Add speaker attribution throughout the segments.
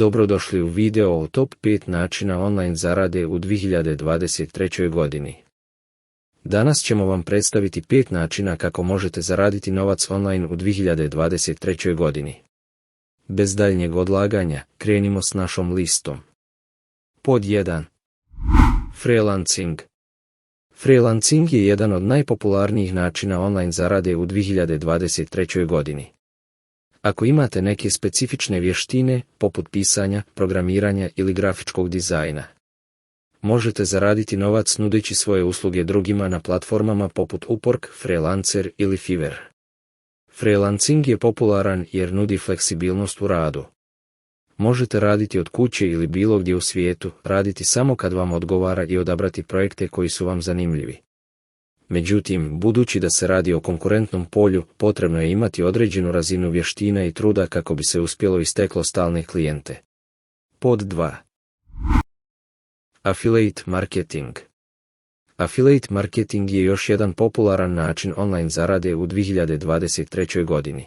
Speaker 1: Dobrodošli u video o top 5 načina online zarade u 2023. godini. Danas ćemo vam predstaviti 5 načina kako možete zaraditi novac online u 2023. godini. Bez daljnjeg odlaganja, krenimo s našom listom. Pod 1. Freelancing. Freelancing je jedan od najpopularnijih načina online zarade u 2023. godini. Ako imate neke specifične vještine, poput pisanja, programiranja ili grafičkog dizajna, možete zaraditi novac nudeći svoje usluge drugima na platformama poput Upwork, Freelancer ili Fiverr. Freelancing je popularan jer nudi fleksibilnost u radu. Možete raditi od kuće ili bilo gdje u svijetu, raditi samo kad vam odgovara i odabrati projekte koji su vam zanimljivi. Međutim, budući da se radi o konkurentnom polju, potrebno je imati određenu razinu vještina i truda kako bi se uspjelo i steklo stalne klijente. Pod 2. Affiliate marketing. Affiliate marketing je još jedan popularan način online zarade u 2023. godini.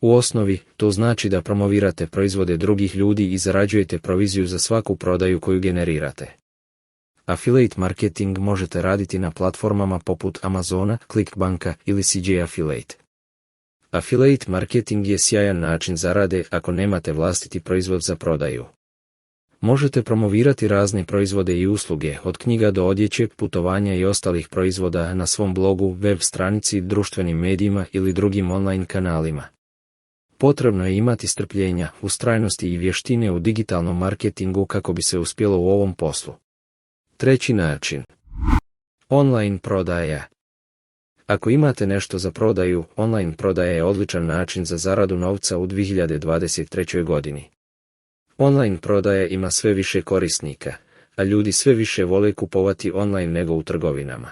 Speaker 1: U osnovi, to znači da promovirate proizvode drugih ljudi i zarađujete proviziju za svaku prodaju koju generirate. Affiliate marketing možete raditi na platformama poput Amazona, Clickbanka ili CJ Affiliate. Affiliate marketing je sjajan način zarade ako nemate vlastiti proizvod za prodaju. Možete promovirati razne proizvode i usluge, od knjiga do odjeće, putovanja i ostalih proizvoda na svom blogu, web stranici, društvenim medijima ili drugim online kanalima. Potrebno je imati strpljenja, ustrajnosti i vještine u digitalnom marketingu kako bi se uspjelo u ovom poslu. Treći način. Online prodaja. Ako imate nešto za prodaju, online prodaja je odličan način za zaradu novca u 2023. godini. Online prodaja ima sve više korisnika, a ljudi sve više vole kupovati online nego u trgovinama.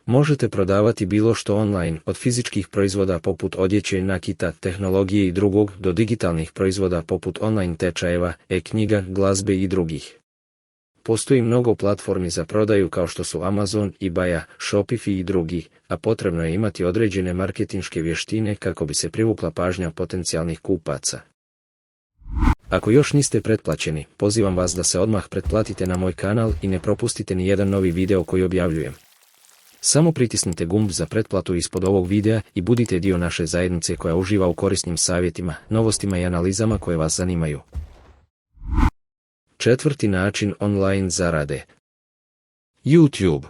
Speaker 1: Možete prodavati bilo što online, od fizičkih proizvoda poput odjeće, nakita, tehnologije i drugog, do digitalnih proizvoda poput online tečajeva, e-knjiga, glazbe i drugih. Postoji mnogo platformi za prodaju kao što su Amazon, eBay, Shopify i drugi, a potrebno je imati određene marketinške vještine kako bi se privukla pažnja potencijalnih kupaca. Ako još niste pretplaćeni, pozivam vas da se odmah pretplatite na moj kanal i ne propustite ni jedan novi video koji objavljujem. Samo pritisnite gumb za pretplatu ispod ovog videa i budite dio naše zajednice koja uživa u korisnim savjetima, novostima i analizama koje vas zanimaju. Četvrti način online zarade. YouTube.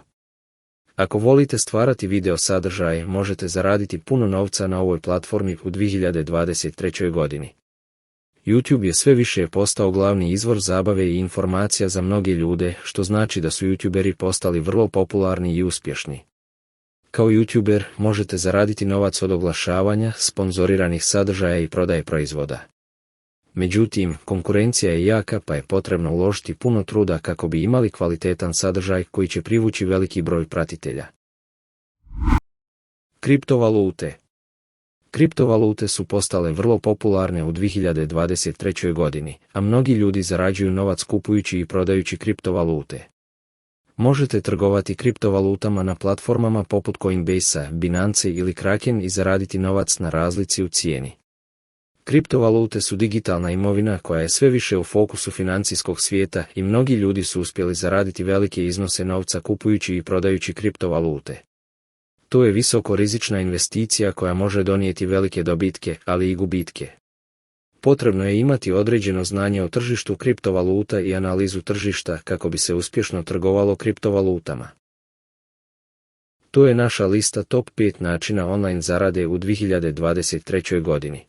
Speaker 1: Ako volite stvarati video sadržaje, možete zaraditi puno novca na ovoj platformi u 2023. godini. YouTube je sve više postao glavni izvor zabave i informacija za mnoge ljude, što znači da su YouTuberi postali vrlo popularni i uspješni. Kao YouTuber možete zaraditi novac od oglašavanja, sponzoriranih sadržaja i prodaje proizvoda. Međutim, konkurencija je jaka pa je potrebno uložiti puno truda kako bi imali kvalitetan sadržaj koji će privući veliki broj pratitelja. Kriptovalute. Kriptovalute su postale vrlo popularne u 2023. godini, a mnogi ljudi zarađuju novac kupujući i prodajući kriptovalute. Možete trgovati kriptovalutama na platformama poput Coinbase, Binance ili Kraken i zaraditi novac na razlici u cijeni. Kriptovalute su digitalna imovina koja je sve više u fokusu financijskog svijeta i mnogi ljudi su uspjeli zaraditi velike iznose novca kupujući i prodajući kriptovalute. To je visoko rizična investicija koja može donijeti velike dobitke, ali i gubitke. Potrebno je imati određeno znanje o tržištu kriptovaluta i analizu tržišta kako bi se uspješno trgovalo kriptovalutama. To je naša lista top 5 načina online zarade u 2023. godini.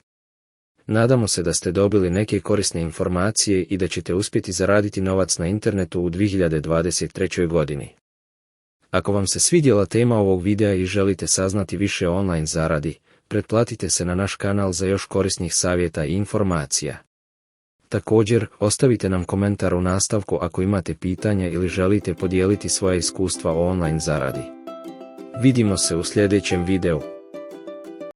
Speaker 1: Nadamo se da ste dobili neke korisne informacije i da ćete uspjeti zaraditi novac na internetu u 2023. godini. Ako vam se svidjela tema ovog videa i želite saznati više o online zaradi, pretplatite se na naš kanal za još korisnih savjeta i informacija. Također, ostavite nam komentar u nastavku ako imate pitanja ili želite podijeliti svoja iskustva o online zaradi. Vidimo se u sljedećem videu.